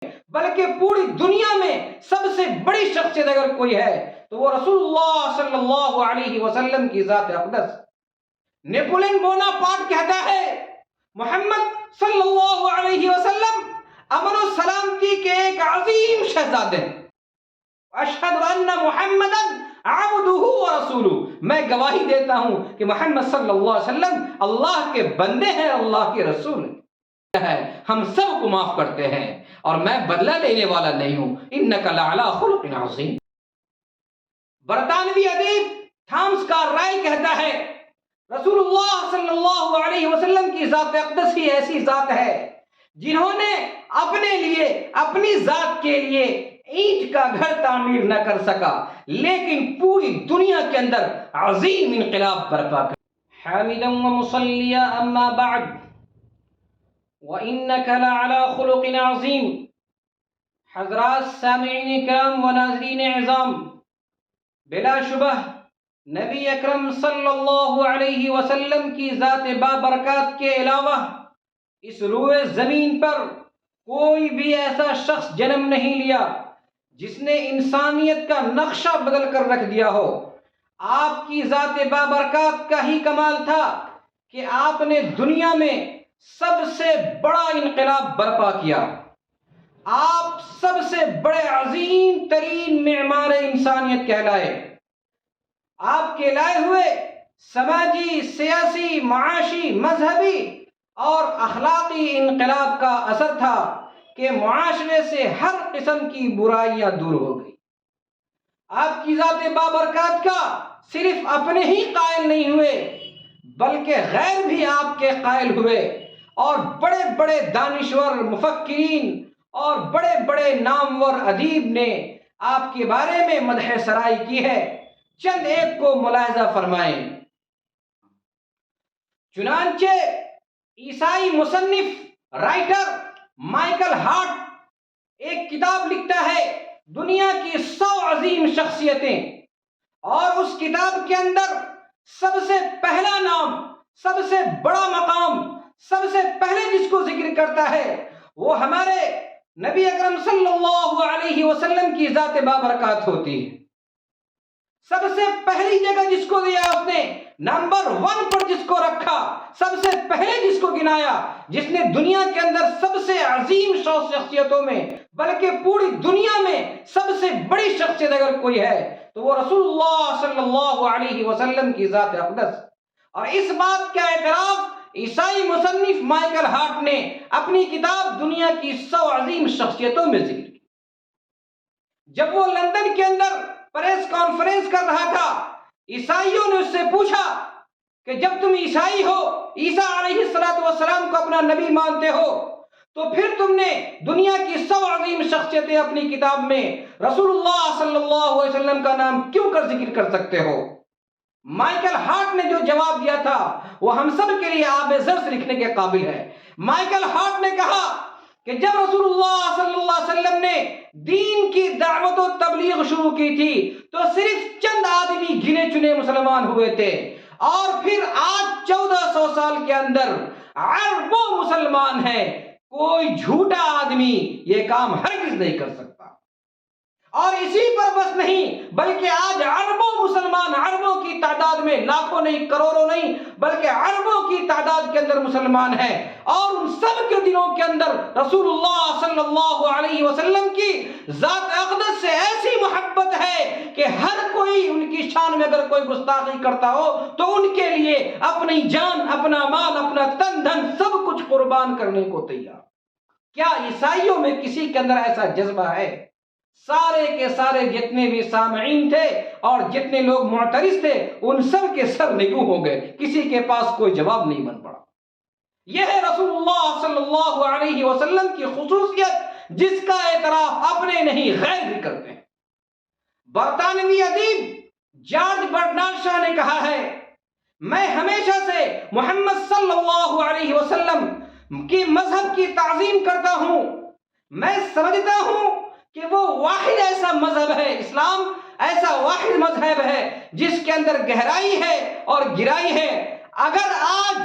بلکہ پوری دنیا میں سب سے بڑی شخصیت اگر کوئی ہے تو وہ رسول اللہ صلی اللہ علیہ وسلم کی ذات اقدس۔ نیپولین بونا پارٹ کہتا ہے محمد صلی اللہ علیہ وسلم امن و سلامتی کے ایک عظیم شہزادے ہیں۔ اشہد ان محمدا عبدہ ورسولہ، میں گواہی دیتا ہوں کہ محمد صلی اللہ علیہ وسلم اللہ کے بندے ہیں، اللہ کے رسول ہیں۔ ہم سب کو معاف کرتے ہیں اور میں بدلہ لینے والا نہیں ہوں۔ انک لعلی خلق عظیم۔ برطانوی ادیب تھامس کارلائل کہتا ہے رسول اللہ صلی اللہ علیہ وسلم کی ذات اقدس ہی ایسی ذات ہے جنہوں نے اپنے لیے، اپنی ذات کے لیے اینٹ کا گھر تعمیر نہ کر سکا، لیکن پوری دنیا کے اندر عظیم انقلاب برپا کر۔ حامدا ومصلیا اما بعد وَإِنَّكَ لَعَلَى خُلُقٍ عَظِيمٍ۔ حضرات سامعین کرام و ناظرین اعظام، بلا شبہ نبی اکرم صلی اللہ علیہ وسلم کی ذات بابرکات کے علاوہ اس روئے زمین پر کوئی بھی ایسا شخص جنم نہیں لیا جس نے انسانیت کا نقشہ بدل کر رکھ دیا ہو۔ آپ کی ذات بابرکات کا ہی کمال تھا کہ آپ نے دنیا میں سب سے بڑا انقلاب برپا کیا۔ آپ سب سے بڑے عظیم ترین معمار انسانیت کہلائے۔ آپ کے لائے ہوئے سماجی، سیاسی، معاشی، مذہبی اور اخلاقی انقلاب کا اثر تھا کہ معاشرے سے ہر قسم کی برائیاں دور ہو گئی۔ آپ کی ذات بابرکات کا صرف اپنے ہی قائل نہیں ہوئے بلکہ غیر بھی آپ کے قائل ہوئے، اور بڑے بڑے دانشور، مفکرین اور بڑے بڑے نامور ادیب نے آپ کے بارے میں مدح سرائی کی ہے۔ چند ایک کو ملاحظہ فرمائیں۔ چنانچہ عیسائی مصنف رائٹر مائیکل ہارٹ ایک کتاب لکھتا ہے دنیا کی 100 عظیم شخصیتیں، اور اس کتاب کے اندر سب سے پہلا نام، سب سے بڑا مقام، سب سے پہلے جس کو ذکر کرتا ہے وہ ہمارے نبی اکرم صلی اللہ علیہ وسلم کی ذات بابرکات ہوتی ہے۔ سب سے پہلی جگہ جس کو دیا اس نے، نمبر 1 پر جس کو رکھا، سب سے پہلے جس کو گنایا، جس نے دنیا کے اندر سب سے عظیم شخصیتوں میں بلکہ پوری دنیا میں سب سے بڑی شخصیت اگر کوئی ہے تو وہ رسول اللہ صلی اللہ علیہ وسلم کی ذات اقدس۔ اور اس بات کا اعتراف عیسائی مصنف مائیکل ہارٹ نے اپنی کتاب دنیا کی 100 عظیم شخصیتوں میں ذکر کی۔ جب وہ لندن کے اندر پریس کانفرنس کر رہا تھا، عیسائیوں نے اس سے پوچھا کہ جب تم عیسائی ہو، عیسیٰ علیہ السلام کو اپنا نبی مانتے ہو، تو پھر تم نے دنیا کی 100 عظیم شخصیتیں اپنی کتاب میں رسول اللہ صلی اللہ علیہ وسلم کا نام کیوں کر ذکر کر سکتے ہو؟ مائیکل ہارٹ نے جو جواب دیا تھا وہ ہم سب کے لیے آب زر سے لکھنے کے قابل ہے۔ مائیکل ہارٹ نے کہا کہ جب رسول اللہ صلی اللہ علیہ وسلم نے دین کی دعوت و تبلیغ شروع کی تھی تو صرف چند آدمی گنے چنے مسلمان ہوئے تھے، اور پھر آج 1400 سال کے اندر اربوں مسلمان ہیں۔ کوئی جھوٹا آدمی یہ کام ہرگز نہیں کر سکتا۔ اور اسی پر بس نہیں بلکہ آج اربوں مسلمان، اربوں کی تعداد میں، لاکھوں نہیں، کروڑوں نہیں، بلکہ اربوں کی تعداد کے اندر مسلمان ہیں، اور ان سب کے دلوں کے اندر رسول اللہ صلی اللہ علیہ وسلم کی ذات اقدس سے ایسی محبت ہے کہ ہر کوئی ان کی شان میں اگر کوئی گستاخی کرتا ہو تو ان کے لیے اپنی جان، اپنا مال، اپنا تن دھن سب کچھ قربان کرنے کو تیار۔ کیا عیسائیوں میں کسی کے اندر ایسا جذبہ ہے؟ سارے کے سارے جتنے بھی سامعین تھے اور جتنے لوگ معترض تھے ان سب کے سر نگو ہو گئے، کسی کے پاس کوئی جواب نہیں بن پڑا۔ یہ ہے رسول اللہ صلی اللہ علیہ وسلم کی خصوصیت جس کا اعتراف اپنے نہیں غیر بھی کرتے ہیں۔ برطانوی ادیب جارج برنارڈ شاہ نے کہا ہے، میں ہمیشہ سے محمد صلی اللہ علیہ وسلم کی مذہب کی تعظیم کرتا ہوں۔ میں سمجھتا ہوں کہ وہ واحد ایسا مذہب ہے، اسلام ایسا واحد مذہب ہے جس کے اندر گہرائی ہے اور گہرائی ہے۔ اگر آج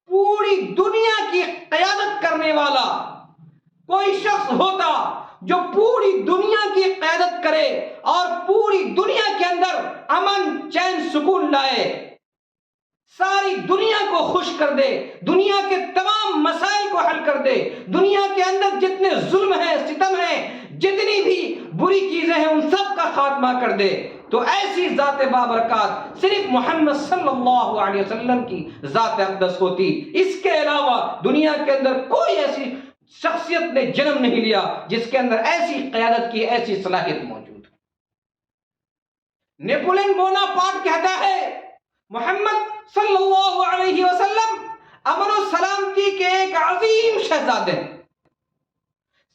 پوری دنیا کی قیادت کرنے والا کوئی شخص ہوتا جو پوری دنیا کی قیادت کرے اور پوری دنیا کے اندر امن چین سکون لائے، ساری دنیا کو خوش کر دے، دنیا کے تمام مسائل کو حل کر دے، دنیا کے اندر جتنے ظلم ہیں، ستم ہیں، جتنی بھی بری چیزیں ہیں، ان سب کا خاتمہ کر دے، تو ایسی ذات بابرکات صرف محمد صلی اللہ علیہ وسلم کی ذات اقدس ہوتی۔ اس کے علاوہ دنیا کے اندر کوئی ایسی شخصیت نے جنم نہیں لیا جس کے اندر ایسی قیادت کی ایسی صلاحیت موجود ہے۔ نیپولین بوناپارٹ کہتا ہے محمد صلی اللہ علیہ وسلم امن و سلامتی کے ایک عظیم شہزادے ہیں،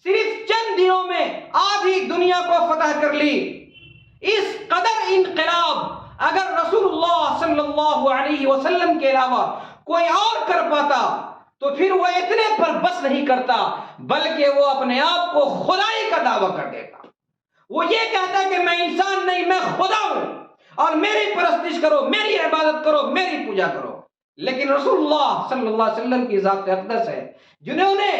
صرف چند دنوں میں آدھی دنیا کو فتح کر لی۔ اس قدر انقلاب اگر رسول اللہ صلی اللہ علیہ وسلم کے علاوہ کوئی اور کر پاتا تو پھر وہ اتنے پر بس نہیں کرتا، بلکہ وہ اپنے آپ کو خدائی کا دعویٰ کر دیتا۔ وہ یہ کہتا کہ میں انسان نہیں، میں خدا ہوں، اور میری پرستش کرو، میری عبادت کرو، میری پوجا کرو۔ لیکن رسول اللہ صلی اللہ علیہ وسلم کی ذات اقدس ہے، جنہوں نے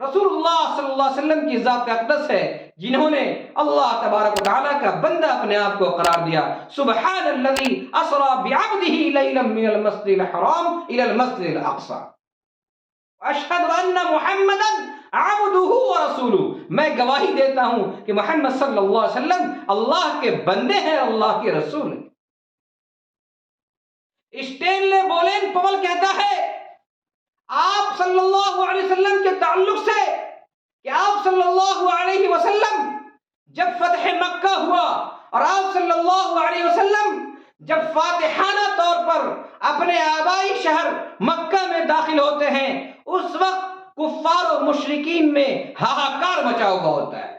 رسول اللہ صلی اللہ علیہ وسلم کی ذات اقدس ہے، جنہوں نے اللہ تبارک و تعالیٰ کا بندہ اپنے آپ کو قرار دیا۔ سبحان الذی اسری بعبدہ لیلا من المسجد الحرام الی المسجد الاقصی اشہد ان محمدا عبدہ ورسولہ۔ میں گواہی دیتا ہوں کہ محمد صلی اللہ علیہ وسلم اللہ کے بندے ہیں، اللہ کے رسول ہیں۔ اسٹینلے بولین پول کہتا ہے آپ صلی اللہ علیہ وسلم کے تعلق سے کہ آپ صلی اللہ علیہ وسلم جب فتح مکہ ہوا اور آپ صلی اللہ علیہ وسلم جب فاتحانہ طور پر اپنے آبائی شہر مکہ میں داخل ہوتے ہیں، اس وقت کفار و مشرکین میں ہاہاکار مچا ہوا ہوتا ہے،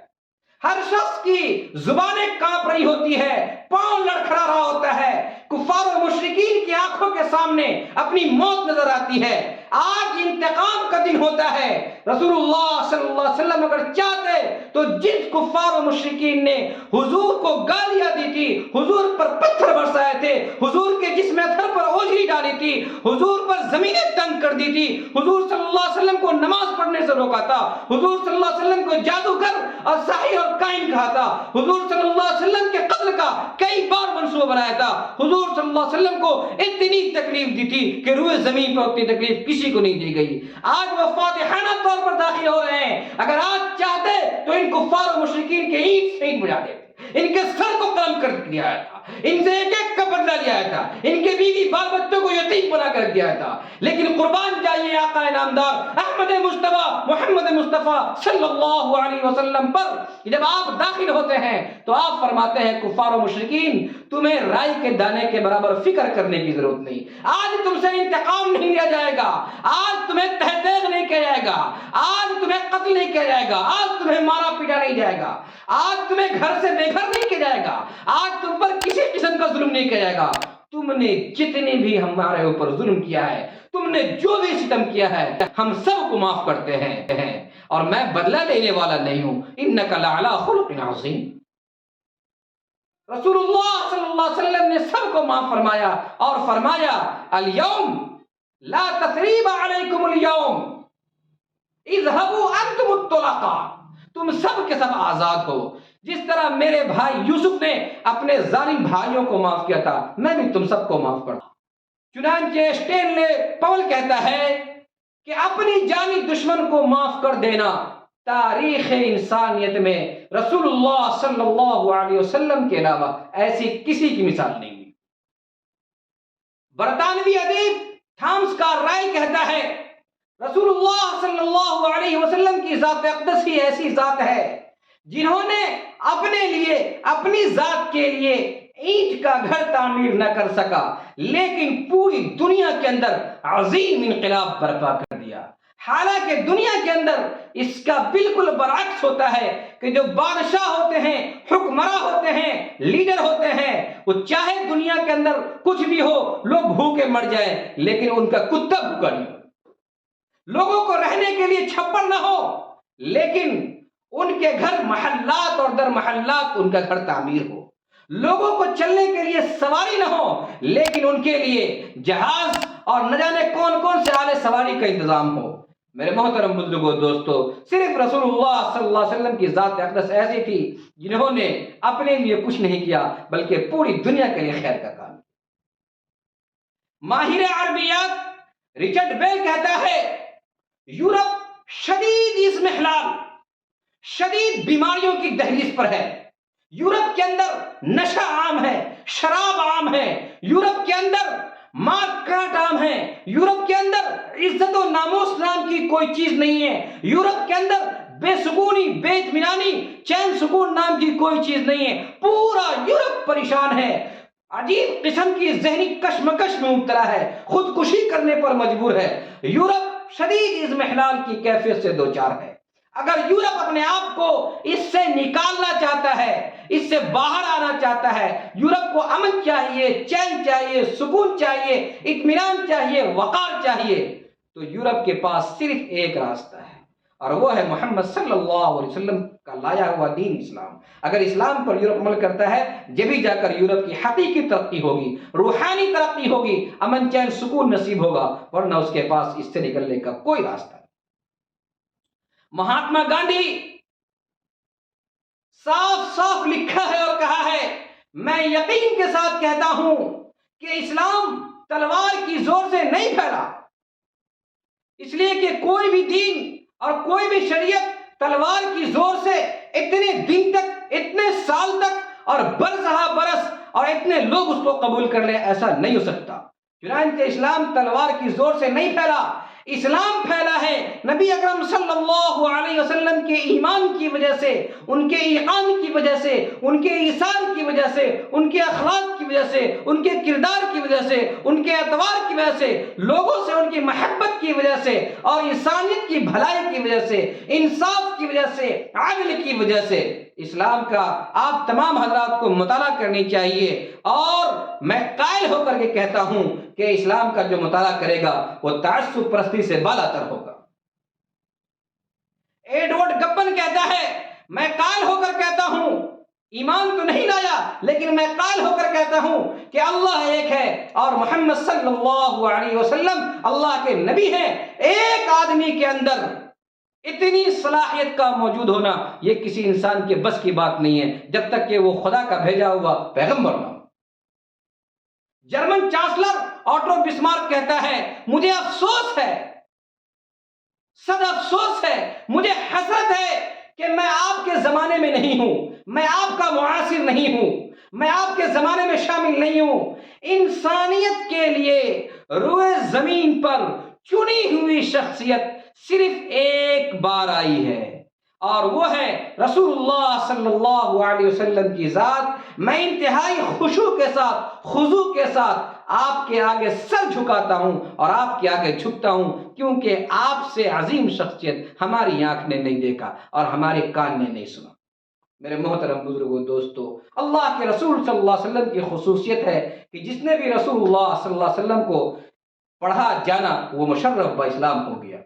ہر شخص کی زبانیں کانپ رہی ہوتی ہے، پاؤں لڑکھڑا رہا ہوتا ہے، کفار و مشرکین کی آنکھوں کے سامنے اپنی موت نظر آتی ہے۔ آج انتقام کا دن ہوتا ہے۔ رسول اللہ صلی اللہ علیہ وسلم اگر چاہتے تو جن کفار و مشرکین نے حضور کو گالیاں دی تھی، حضور پر پتھر برسائے تھے، حضور کے جسم اطہر پر اوجھلی ڈالی تھی، حضور پر زمینیں تنگ کر دی تھی، حضور صلی اللہ علیہ وسلم کو نماز پڑھنے سے روکا تھا، حضور صلی اللہ علیہ وسلم کو جادوگر اور ساحر اور کاہن کہا تھا، حضور صلی اللہ علیہ وسلم کے قتل کا کئی بار منصوبہ بنایا تھا، حضور صلی اللہ علیہ وسلم کو اتنی تکلیف دی تھی کہ روئے زمین پر اتنی تکلیف کسی کو نہیں دی گئی۔ آج وہ فاتحانہ طور پر داخل ہو رہے ہیں، اگر آج چاہتے تو ان کفار و مشرکین کے اینٹ سے اینٹ بجا دیتے، ان کے سر کو قلم کر دیا تھا، ان سے ایک ایک کا بدلہ لیا تھا، ان کے بیوی بال بچوں کو یتیم بنا کر دیا تھا۔ لیکن قربان جائیے آقا نامدار احمد مصطفیٰ محمد مصطفیٰ صلی اللہ علیہ وسلم پر جب آپ داخل ہوتے ہیں تو آپ فرماتے ہیں کفار و مشرکین تمہیں رائی کے دانے کے برابر فکر کرنے کی ضرورت نہیں، آج تم سے انتقام نہیں لیا جائے گا، آج تمہیں تہدید نہیں کیا جائے گا، آج تمہیں قتل نہیں کیا جائے گا، آج تمہیں مارا پیٹا نہیں جائے گا، آج تمہیں گھر سے بے گھر نہیں کیا جائے گا، آج تم پر کسی قسم کا ظلم نہیں کیا جائے گا۔ تم نے جتنے بھی ہمارے اوپر ظلم کیا ہے، تم نے جو بھی ستم کیا ہے، ہم سب کو معاف کرتے ہیں اور میں بدلہ لینے والا نہیں ہوں۔ انک لعلی خلق عظیم۔ رسول اللہ صلی اللہ علیہ وسلم نے سب کو معاف فرمایا اور فرمایا الیوم لا تثریب علیکم اليوم اذهبوا انتم الطلقاء، تم سب کے سب آزاد ہو۔ جس طرح میرے بھائی یوسف نے اپنے ظالم بھائیوں کو معاف کیا تھا، میں بھی تم سب کو معاف کرتا ہوں۔ چنانچہ اسٹینلے پول کہتا ہے کہ اپنی جانی دشمن کو معاف کر دینا تاریخ انسانیت میں رسول اللہ صلی اللہ علیہ وسلم کے علاوہ ایسی کسی کی مثال نہیں ہے۔ برطانوی ادیب تھامس کارلائل کہتا ہے رسول اللہ صلی اللہ علیہ وسلم کی ذات اقدس ہی ایسی ذات ہے جنہوں نے اپنے لیے اپنی ذات کے لیے اینٹ کا گھر تعمیر نہ کر سکا، لیکن پوری دنیا کے اندر عظیم انقلاب برپا کر دیا۔ حالانکہ دنیا کے اندر اس کا بالکل برعکس ہوتا ہے کہ جو بادشاہ ہوتے ہیں، حکمراں ہوتے ہیں، لیڈر ہوتے ہیں، وہ چاہے دنیا کے اندر کچھ بھی ہو، لوگ بھوکے مر جائیں لیکن ان کا کتا بھوکا نہیں ہو، لوگوں کو رہنے کے لیے چھپر نہ ہو لیکن ان کے گھر محلات اور در محلات ان کا گھر تعمیر ہو، لوگوں کو چلنے کے لیے سواری نہ ہو لیکن ان کے لیے جہاز اور نہ جانے کون کون سے آلے سواری کا انتظام ہو۔ میرے محترم بزرگوں دوستو، صرف رسول اللہ صلی اللہ علیہ وسلم کی ذات اقدس ایسی تھی جنہوں نے اپنے لیے کچھ نہیں کیا بلکہ پوری دنیا کے لیے خیر کا کام کیا۔ ماہر عربیات رچرڈ بیل کہتا ہے یورپ شدید اضمحلال، شدید بیماریوں کی دہلیز پر ہے۔ یورپ کے اندر نشہ عام ہے، شراب عام ہے، یورپ کے اندر مار کاٹ عام ہے، یورپ کے اندر عزت و ناموس نام کی کوئی چیز نہیں ہے، یورپ کے اندر بے سکونی، بے اطمینانی، چین سکون نام کی کوئی چیز نہیں ہے۔ پورا یورپ پریشان ہے، عجیب قسم کی ذہنی کشمکش میں مبتلا ہے، خودکشی کرنے پر مجبور ہے۔ یورپ شدید اضمحلال کی کیفیت سے دوچار ہے۔ اگر یورپ اپنے آپ کو اس سے نکالنا چاہتا ہے، اس سے باہر آنا چاہتا ہے، یورپ کو امن چاہیے، چین چاہیے، سکون چاہیے، اطمینان چاہیے، وقار چاہیے، تو یورپ کے پاس صرف ایک راستہ ہے اور وہ ہے محمد صلی اللہ علیہ وسلم کا لایا ہوا دین اسلام۔ اگر اسلام پر یورپ عمل کرتا ہے جبھی جا کر یورپ کی حقیقی ترقی ہوگی، روحانی ترقی ہوگی، امن چین سکون نصیب ہوگا، ورنہ اس کے پاس اس سے نکلنے کا کوئی راستہ نہیں۔ مہاتما گاندھی صاف صاف لکھا ہے اور کہا ہے، میں یقین کے ساتھ کہتا ہوں کہ اسلام تلوار کی زور سے نہیں پھیلا، اس لیے کہ کوئی بھی دین اور کوئی بھی شریعت تلوار کی زور سے اتنے دن تک، اتنے سال تک اور برسہ برس اور اتنے لوگ اس کو قبول کر لیں، ایسا نہیں ہو سکتا۔ چنانچہ اسلام تلوار کی زور سے نہیں پھیلا، اسلام پھیلا ہے نبی اکرم صلی اللہ علیہ وسلم کے ایمان کی وجہ سے، ان کے ایقان کی وجہ سے، ان کے ایثار کی وجہ سے، ان کے اخلاق کی وجہ سے، ان کے کردار کی وجہ سے، ان کے اعتبار کی وجہ سے، لوگوں سے ان کی محبت کی وجہ سے اور انسانیت کی بھلائی کی وجہ سے، انصاف کی وجہ سے، عدل کی وجہ سے۔ اسلام کا آپ تمام حضرات کو مطالعہ کرنی چاہیے، اور میں قائل ہو کر کے کہتا ہوں کہ اسلام کا جو مطالعہ کرے گا وہ تعصب پرستی سے بالا تر ہوگا۔ ایڈورڈ گبن کہتا ہے، میں قائل ہو کر کہتا ہوں، ایمان تو نہیں لایا لیکن میں قائل ہو کر کہتا ہوں کہ اللہ ایک ہے اور محمد صلی اللہ علیہ وسلم اللہ کے نبی ہیں۔ ایک آدمی کے اندر اتنی صلاحیت کا موجود ہونا یہ کسی انسان کے بس کی بات نہیں ہے جب تک کہ وہ خدا کا بھیجا ہوا پیغمبر نہ ہو۔ جرمن چانسلر آٹو بسمارک کہتا ہے، مجھے افسوس ہے، صد افسوس ہے، مجھے حسرت ہے کہ میں آپ کے زمانے میں نہیں ہوں، میں آپ کا معاصر نہیں ہوں، میں آپ کے زمانے میں شامل نہیں ہوں۔ انسانیت کے لیے روئے زمین پر چنی ہوئی شخصیت صرف ایک بار آئی ہے اور وہ ہے رسول اللہ صلی اللہ علیہ وسلم کی ذات۔ میں انتہائی خشوع کے ساتھ، خضوع کے ساتھ آپ کے آگے سر جھکاتا ہوں اور آپ کے آگے جھکتا ہوں، کیونکہ آپ سے عظیم شخصیت ہماری آنکھ نے نہیں دیکھا اور ہمارے کان نے نہیں سنا۔ میرے محترم بزرگوں دوستو، اللہ کے رسول صلی اللہ علیہ وسلم کی خصوصیت ہے کہ جس نے بھی رسول اللہ صلی اللہ علیہ وسلم کو پڑھا جانا وہ مشرف با اسلام ہو گیا۔